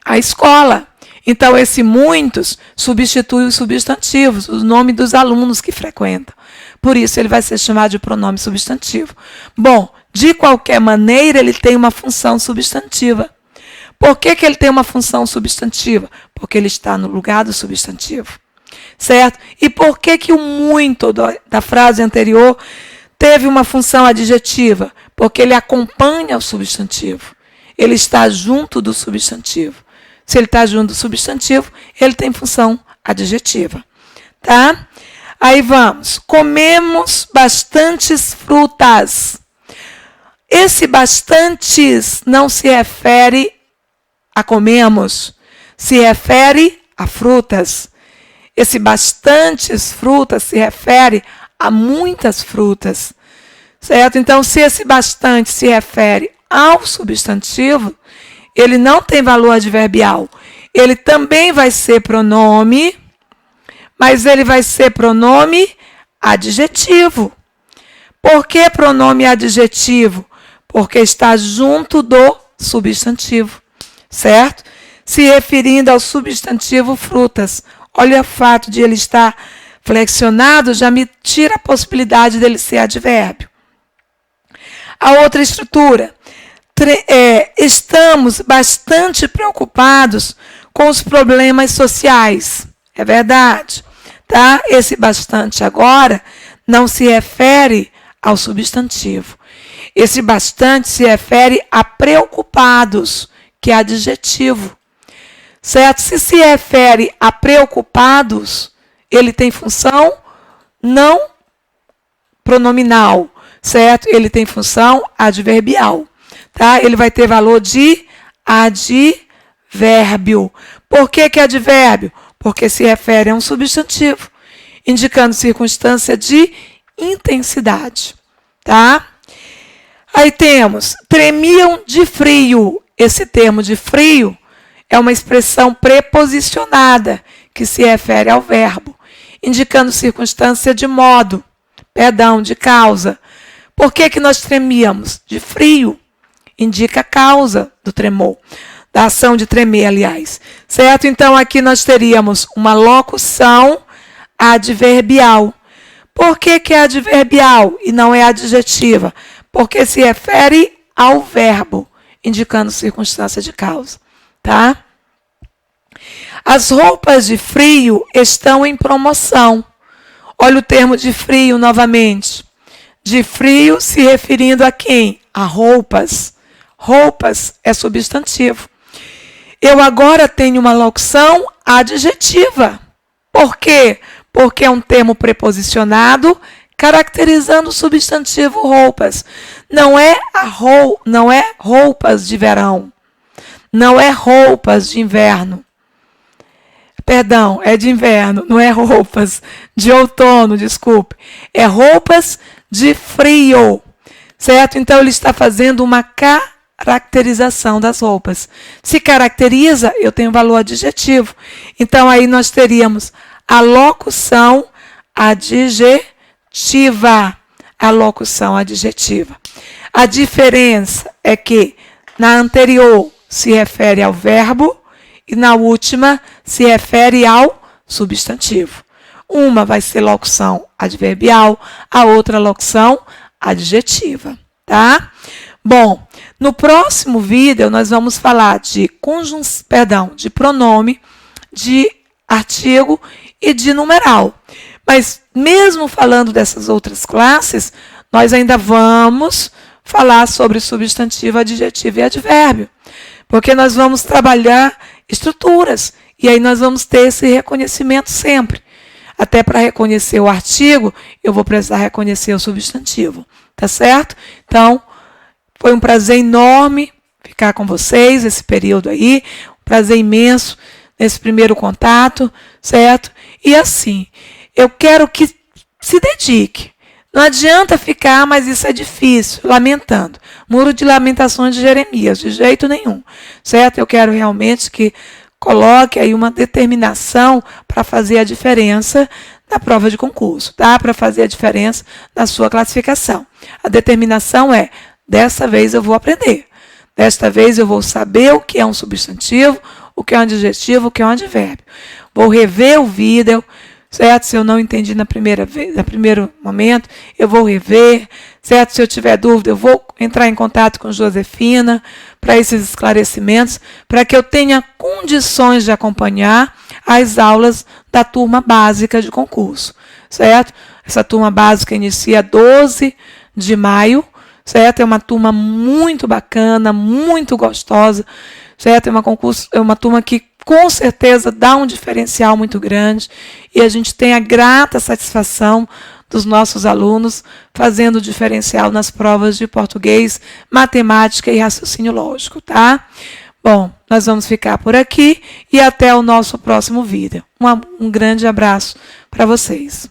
a escola. Então, esse muitos substitui os substantivos, o nome dos alunos que frequentam. Por isso, ele vai ser chamado de pronome substantivo. Bom, de qualquer maneira, ele tem uma função substantiva. Por que ele tem uma função substantiva? Porque ele está no lugar do substantivo. Certo? E por que o muito da frase anterior teve uma função adjetiva? Porque ele acompanha o substantivo. Ele está junto do substantivo. Se ele está junto do substantivo, ele tem função adjetiva. Tá? Aí vamos. Comemos bastantes frutas. Esse bastantes não se refere a comemos, se refere a frutas. Esse bastantes frutas se refere a muitas frutas. Certo? Então, se esse bastante se refere ao substantivo, ele não tem valor adverbial. Ele também vai ser pronome, mas ele vai ser pronome adjetivo. Por que pronome adjetivo? Porque está junto do substantivo, certo? Se referindo ao substantivo frutas. Olha o fato de ele estar flexionado, já me tira a possibilidade dele ser advérbio. A outra estrutura. Estamos bastante preocupados com os problemas sociais. É verdade, tá? Esse bastante agora não se refere ao substantivo. Esse bastante se refere a preocupados, que é adjetivo. Certo? Se refere a preocupados, ele tem função não pronominal, certo? Ele tem função adverbial. Tá? Ele vai ter valor de advérbio. Por que advérbio? Porque se refere a um substantivo, indicando circunstância de intensidade. Tá? Aí temos, tremiam de frio. Esse termo de frio é uma expressão preposicionada, que se refere ao verbo, indicando circunstância de modo, de causa. Por que nós tremíamos? De frio. Indica a causa do tremor, da ação de tremer, aliás. Certo? Então, aqui nós teríamos uma locução adverbial. Por que é adverbial e não é adjetiva? Porque se refere ao verbo, indicando circunstância de causa. Tá? As roupas de frio estão em promoção. Olha o termo de frio novamente. De frio se referindo a quem? A roupas. Roupas é substantivo. Eu agora tenho uma locução adjetiva. Por quê? Porque é um termo preposicionado caracterizando o substantivo roupas. Não é roupas de verão. Não é roupas de inverno. Perdão, é de inverno, não é roupas de outono, desculpe. É roupas de frio. Certo? Então, ele está fazendo uma caracterização das roupas. Se caracteriza, eu tenho valor adjetivo. Então, aí nós teríamos a locução adjetiva. A locução adjetiva. A diferença é que na anterior se refere ao verbo e na última se refere ao substantivo. Uma vai ser locução adverbial, a outra locução adjetiva, tá? Bom, no próximo vídeo nós vamos falar de de pronome, de artigo e de numeral. Mas mesmo falando dessas outras classes, nós ainda vamos falar sobre substantivo, adjetivo e advérbio, porque nós vamos trabalhar estruturas e aí nós vamos ter esse reconhecimento sempre. Até para reconhecer o artigo, eu vou precisar reconhecer o substantivo, tá certo? Então, foi um prazer enorme ficar com vocês esse período aí, um prazer imenso nesse primeiro contato, certo? E assim, eu quero que se dedique. Não adianta ficar, mas isso é difícil, lamentando. Muro de lamentações de Jeremias, de jeito nenhum, certo? Eu quero realmente que coloque aí uma determinação para fazer a diferença na prova de concurso, tá? Para fazer a diferença na sua classificação. A determinação é, dessa vez eu vou aprender. Desta vez eu vou saber o que é um substantivo, o que é um adjetivo, o que é um advérbio. Vou rever o vídeo, certo? Se eu não entendi no primeiro momento, eu vou rever, certo? Se eu tiver dúvida, eu vou entrar em contato com Josefina para esses esclarecimentos, para que eu tenha condições de acompanhar as aulas da turma básica de concurso, certo? Essa turma básica inicia 12 de maio, certo? É uma turma muito bacana, muito gostosa, certo? É uma turma que com certeza dá um diferencial muito grande e a gente tem a grata satisfação dos nossos alunos fazendo diferencial nas provas de português, matemática e raciocínio lógico, tá? Bom, nós vamos ficar por aqui e até o nosso próximo vídeo. Um grande abraço para vocês.